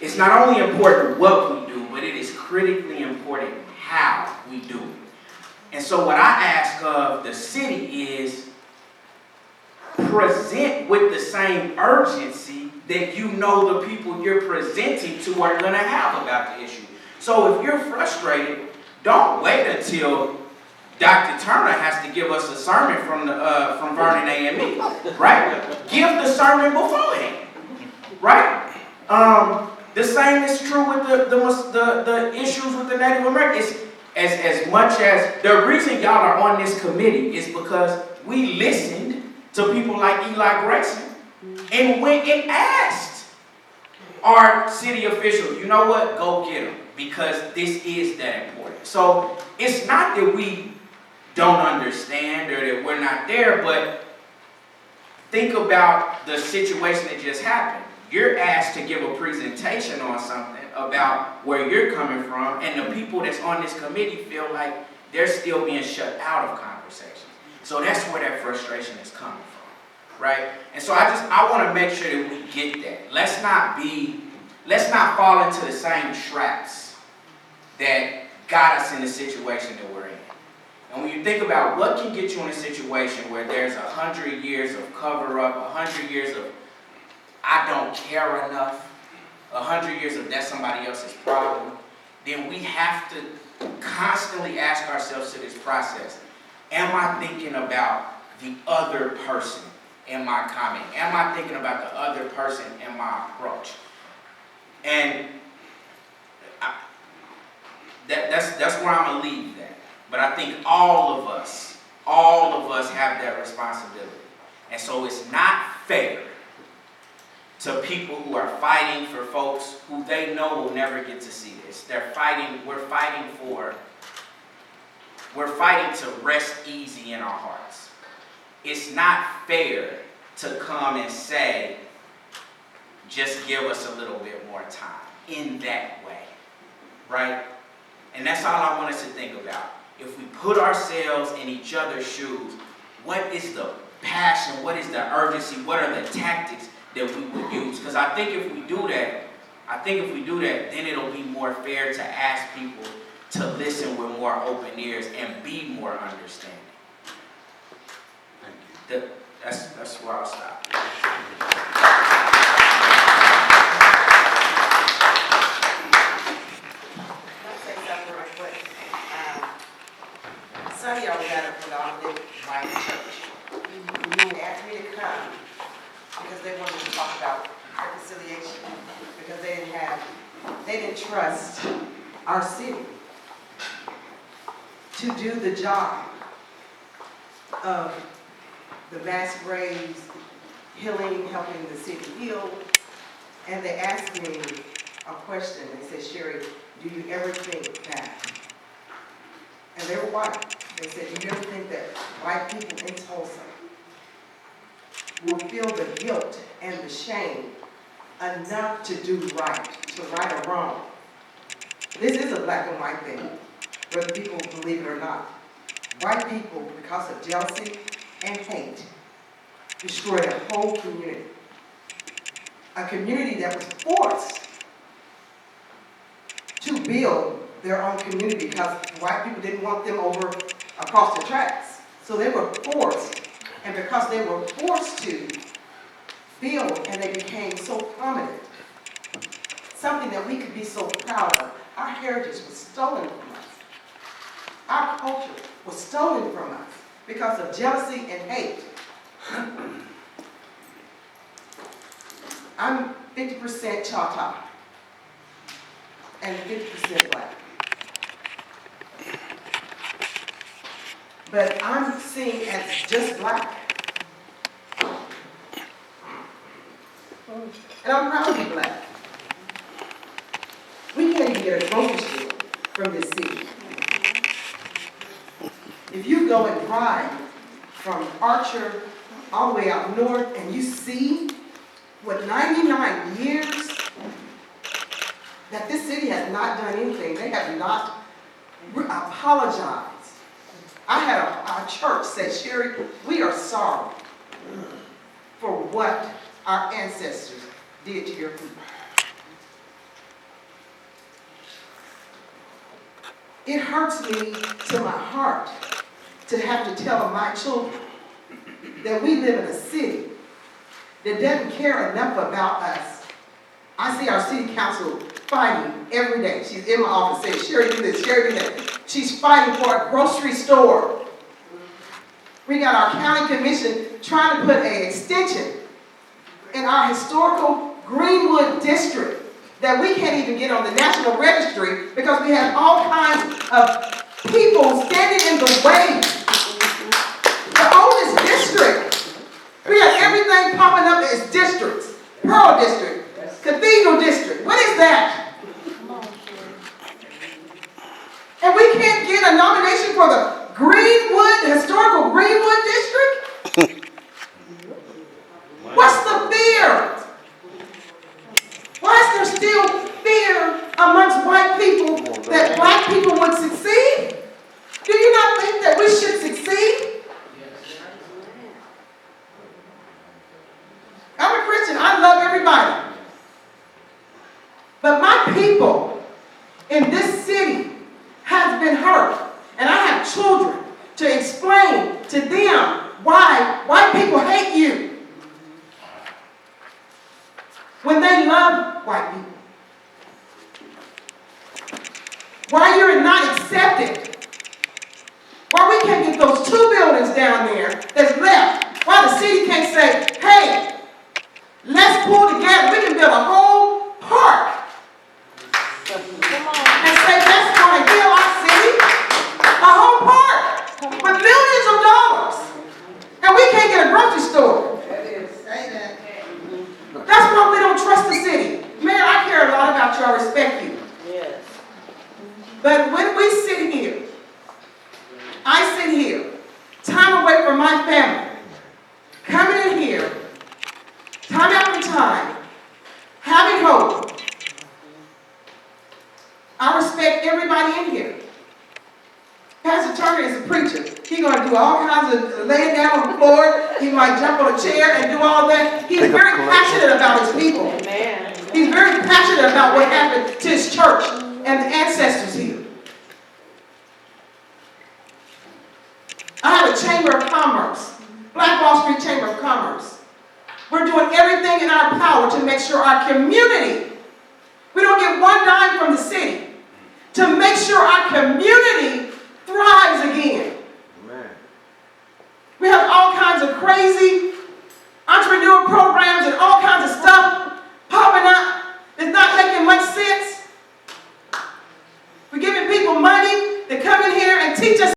it's not only important what we do, but it is critically important how we do it. And so what I ask of the city is present with the same urgency that you know the people you're presenting to are going to have about the issue. So if you're frustrated, don't wait until Dr. Turner has to give us a sermon from Vernon AME, right? Give the sermon beforehand, right? The same is true with the issues with the Native Americans. As much as the reason y'all are on this committee is because we listened to people like Eli Grayson and went and asked our city officials, you know what, go get them, because this is that important. So it's not that we don't understand or that we're not there, but think about the situation that just happened. You're asked to give a presentation on something about where you're coming from, and the people that's on this committee feel like they're still being shut out of conversations. So that's where that frustration is coming from, right? And so I want to make sure that we get that. Let's not fall into the same traps that got us in the situation that we're in. And when you think about what can get you in a situation where there's 100 years of cover-up, 100 years of I don't care enough, 100 years of that's somebody else's problem, then we have to constantly ask ourselves through this process, am I thinking about the other person in my comment? Am I thinking about the other person in my approach? And that's where I'm going to leave that. But I think all of us have that responsibility. And so it's not fair to people who are fighting for folks who they know will never get to see this. We're fighting to rest easy in our hearts. It's not fair to come and say, just give us a little bit more time in that way, right? And that's all I want us to think about. If we put ourselves in each other's shoes, what is the passion? What is the urgency? What are the tactics that we would use? Because I think if we do that, then it'll be more fair to ask people to listen with more open ears and be more understanding. Thank you. That's where I'll stop. Some of y'all got a predominantly white church. They asked me to come because they wanted to talk about reconciliation, because they didn't trust our city to do the job of the mass graves, healing, helping the city heal. And they asked me a question. They said, Sherry, do you ever think that? And they were white. They said, do you ever think that white people in Tulsa will feel the guilt and the shame enough to do right, to right a wrong? This is a black and white thing, whether people believe it or not. White people, because of jealousy and hate, destroyed a whole community. A community that was forced to build their own community because white people didn't want them over across the tracks. So they were forced, and because they were forced to build and they became so prominent, something that we could be so proud of, our heritage was stolen from us. Our culture was stolen from us because of jealousy and hate. I'm 50% Choctaw and 50% black. But I'm seen as just black. And I'm proud to be black. We can't even get a grocery store from this city. If you go and ride from Archer all the way out north and you see what 99 years that this city has not done anything, they have not apologized. I had our church say, Sherry, we are sorry for what our ancestors did to your people. it hurts me to my heart to have to tell my children that we live in a city that doesn't care enough about us. I see our city council fighting every day. She's in my office saying, Sherry, do this, Sherry, do that. She's fighting for a grocery store. We got our county commission trying to put an extension in our historical Greenwood district that we can't even get on the National Registry because we have all kinds of people standing in the way. The oldest district. We have everything popping up as districts. Pearl District, Cathedral District. What is that? And we can't get a nomination for the Greenwood, historical Greenwood district? What's the fear? Why is there still fear amongst white people that black people would succeed? Do you not think that we should succeed? I'm a Christian. I love everybody. But my people in this city has been hurt. And I have children to explain to them why white people hate you when they love white people. Why you're not accepted. Why we can't get those 2 buildings down there that's left. Why the city can't say, hey, let's pull together. We can build a whole park. And say, that's going to heal our city. A whole park with millions of dollars. And we can't get a grocery store. That's why we don't trust the city. Mayor, I care a lot about you. I respect you. Yes. But when we sit here, I sit here, time away from my family, coming in here, time after time, having hope. I respect everybody in here. Pastor Turner is a preacher. He's going to do all kinds of laying down on the floor. He might jump on a chair and do all that. He's very passionate about his people. Amen. He's very passionate about what happened to his church and the ancestors here. I have a Chamber of Commerce, Black Wall Street Chamber of Commerce. We're doing everything in our power to make sure our community, we don't get one dime from the city, to make sure our community thrives again. Amen. We have all kinds of crazy entrepreneur programs and all kinds of stuff popping up. It's not making much sense. We're giving people money to come in here and teach us